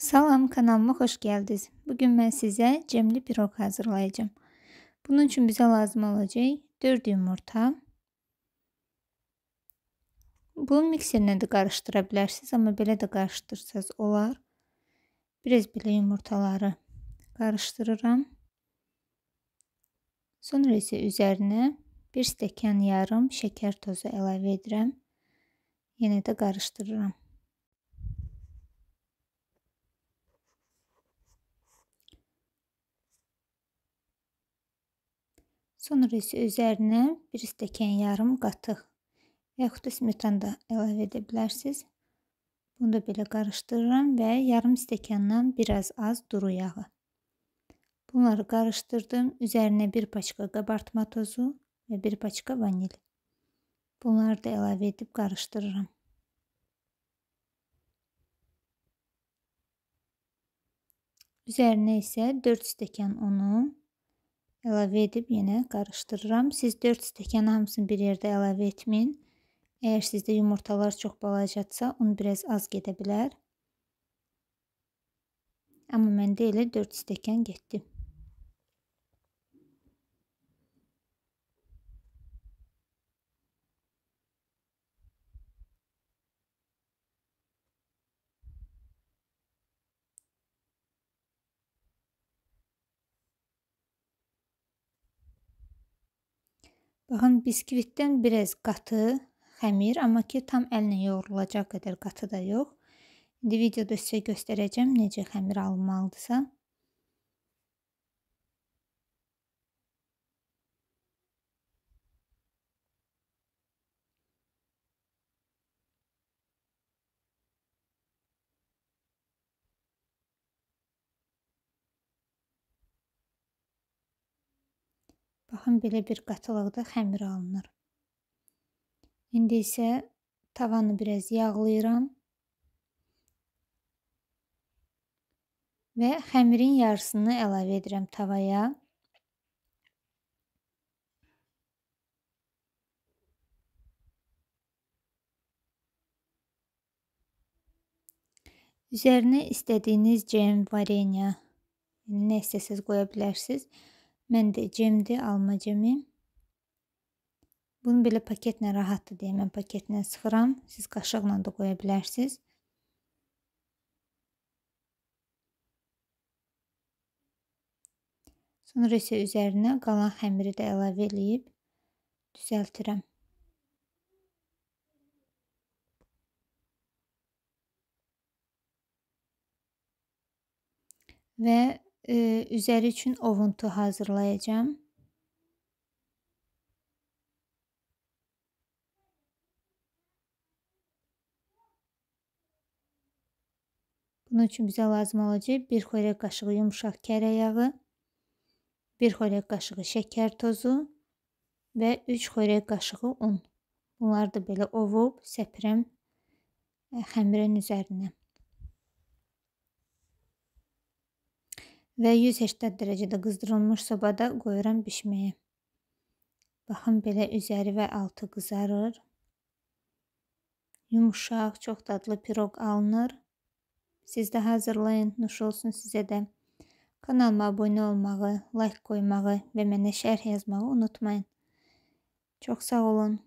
Salam, kanalıma xoş gəldiniz. Bugün mən sizə cemli piroq hazırlayacağım. Bunun üçün bizə lazım olacaq 4 yumurta. Bunu mikserlə də qarışdıra bilərsiniz, amma belə də qarışdırsanız olar. Biraz belə yumurtaları qarışdırıram. Sonra isə üzərinə 1 stəkan yarım şəkər tozu əlavə edirəm. Yenə də qarışdırıram. Sonra isə üzərinə 1 stəkan yarım qatıq və yaxud da smetan da əlavə edə bilərsiniz. Bunu da belə qarışdırıram və yarım stəkandan biraz az duru yağı. Bunları qarışdırdım. Üzərinə 1 paçka qabartma tozu və 1 paçka vanil. Bunları da əlavə edib qarışdırıram. Üzərinə isə 4 stəkan unu əlavə edib yenə qarışdırıram. Siz 4 stəkan hamısını bir yerdə əlavə etməyin. Əgər sizdə yumurtalar çox balacadsa, un biraz az gedə bilər. Amma məndə elə 4 stəkan getdi. Baxın, biskvitdən biraz qatı xəmir, amma ki tam əllə yoğrulacaq qədər qatı da yox. İndi videoda sizə göstərəcəm necə xəmir alınmalıdırsa. Baxın, belə bir qatılıqda xəmir alınır. İndi isə tavanı biraz yağlayıram və xəmirin yarısını əlavə edirəm tavaya. Üzərinə istədiyiniz cem, varenya, nə istəsəz qoya bilərsiniz. Məndə cemdir, alma cemi. Bunu belə paketlə rahatdır deyə mən paketlə sıxıram. Siz qaşıqla da qoya bilərsiniz. Sonra isə üzərinə qalan xəmiri də əlavə edib düzəltirəm. Və üzəri üçün ovuntu hazırlayacağım. Bunun üçün bizə lazım olacaq 1 xörək qaşığı yumşaq kərə yağı, 1 xörək qaşığı şəkər tozu və 3 xörək qaşığı un. Bunları da belə ovub səpirəm xəmirin üzərinə. Və 180 dərəcədə qızdırılmış sobada qoyuram bişməyə. Baxın, belə üzəri və altı qızarır. Yumuşaq, çox dadlı piroq alınır. Siz də hazırlayın, nuş olsun sizə də. Kanalıma abunə olmağı, like qoymağı və mənə şərh yazmağı unutmayın. Çox sağ olun.